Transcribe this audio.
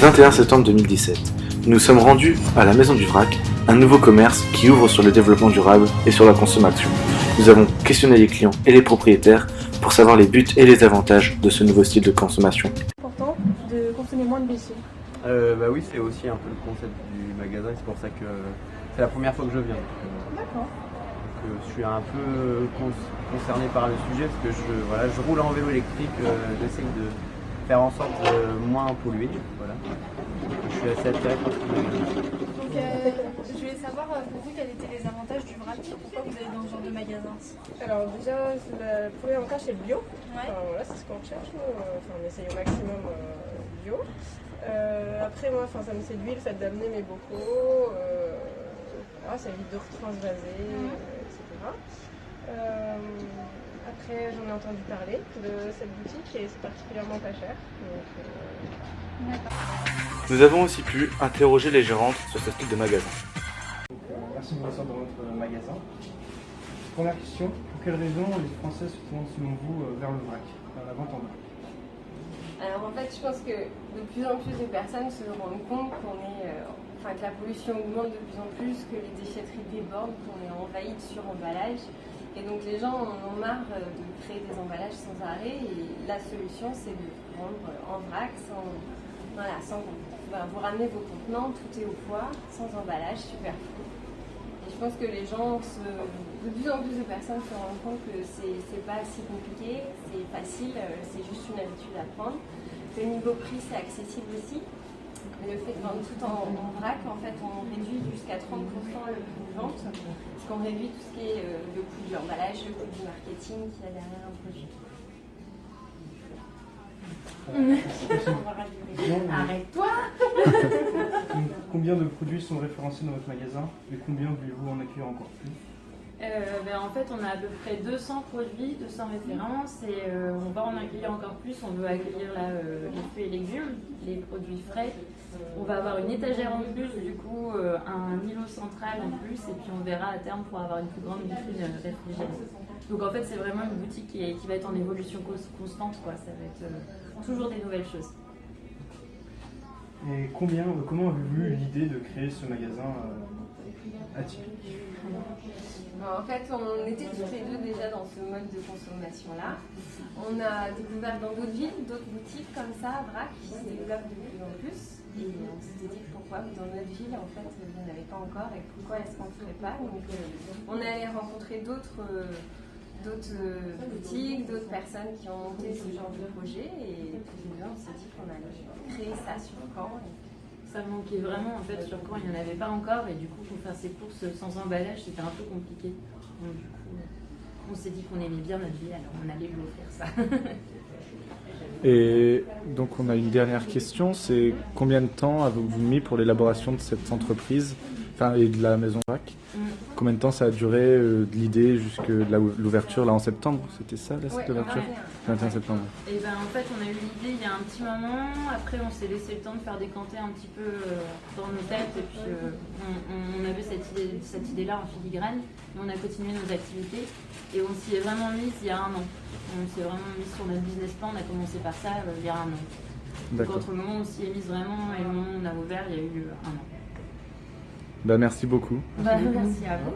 21 septembre 2017. Nous sommes rendus à la Maison du Vrac, un nouveau commerce qui ouvre sur le développement durable et sur la consommation. Nous avons questionné les clients et les propriétaires pour savoir les buts et les avantages de ce nouveau style de consommation. C'est important de consommer moins de déchets. Oui, c'est aussi un peu le concept du magasin, c'est pour ça que c'est la première fois que je viens. D'accord. Je suis un peu concerné par le sujet parce que je roule en vélo électrique, j'essaye de faire en sorte de moins polluer. Voilà. Je suis assez attiré par ce magasin. Donc, je voulais savoir pour vous quels étaient les avantages du vrac. Pourquoi vous allez dans ce genre de magasin? Alors déjà, le premier avantage c'est le bio. Ouais. Enfin, voilà, c'est ce qu'on recherche. On essaye au maximum bio. Après moi, ça me séduit le fait d'amener mes bocaux. Ça évite de retransvaser, etc. Après, j'en ai entendu parler de cette boutique et c'est particulièrement pas cher. Nous avons aussi pu interroger les gérantes sur ce style de magasin. Merci de venir dans notre magasin. Première question, pour quelles raisons les Français se tournent selon vous vers le vrac, vers la vente en vrac? Alors en fait, je pense que de plus en plus de personnes se rendent compte que la pollution augmente de plus en plus, que les déchetteries débordent, qu'on est envahi de suremballage. Et donc les gens en ont marre de créer des emballages sans arrêt. Et la solution, c'est de vendre en vrac, vous ramenez vos contenants, tout est au poids, sans emballage, superflu. Et je pense que les gens, de plus en plus de personnes se rendent compte que c'est pas si compliqué, c'est facile, c'est juste une habitude à prendre. Le niveau prix, c'est accessible aussi. Le fait de vendre tout en vrac, en fait, on réduit jusqu'à 30% le coût de vente, parce qu'on réduit tout ce qui est le coût de l'emballage, le coût du marketing qu'il y a derrière un produit. Arrête-toi. Combien de produits sont référencés dans votre magasin et combien voulez-vous en accueillir encore plus? En fait, on a à peu près 200 produits, 200 références et on va en accueillir encore plus. On veut accueillir les fruits et légumes, les produits frais. On va avoir une étagère en plus, du coup un îlot central en plus et puis on verra à terme pour avoir une plus grande vitrine réfrigérée. Donc en fait, c'est vraiment une boutique qui va être en évolution constante, quoi. Ça va être toujours des nouvelles choses. Et comment avez-vous eu l'idée de créer ce magasin atypique? En fait, on était toutes les deux déjà dans ce mode de consommation-là. On a découvert dans d'autres villes, d'autres boutiques comme ça, vrac, qui se développent de plus en plus. Et on s'était dit pourquoi dans notre ville, en fait, il n'y en avait pas encore et pourquoi est-ce qu'on ne ferait pas. Donc, on est allé rencontrer d'autres boutiques, d'autres personnes qui ont monté ce genre de projet. Et tous les deux, on s'est dit qu'on allait créer ça sur Caen. Ça manquait vraiment, en fait, sur Caen, il n'y en avait pas encore, et du coup, pour faire ses courses sans emballage, c'était un peu compliqué. Donc, du coup, on s'est dit qu'on aimait bien notre vie, alors on allait lui offrir ça. Et donc, on a une dernière question, c'est combien de temps avez-vous mis pour l'élaboration de cette entreprise, et de la Maison Vrac? Combien de temps ça a duré de l'idée jusqu'à l'ouverture là en septembre? C'était ça la Ouais, l'ouverture 21 septembre. Et en fait, on a eu l'idée il y a un petit moment. Après, on s'est laissé le temps de faire décanter un petit peu dans nos têtes. Et puis, on avait cette idée-là en filigrane. Et on a continué nos activités. Et on s'y est vraiment mis il y a un an. On s'est vraiment mis sur notre business plan. On a commencé par ça il y a un an. Donc, entre le moment où on s'y est mis vraiment et le moment où on a ouvert, il y a eu un an. Merci beaucoup. Merci à vous.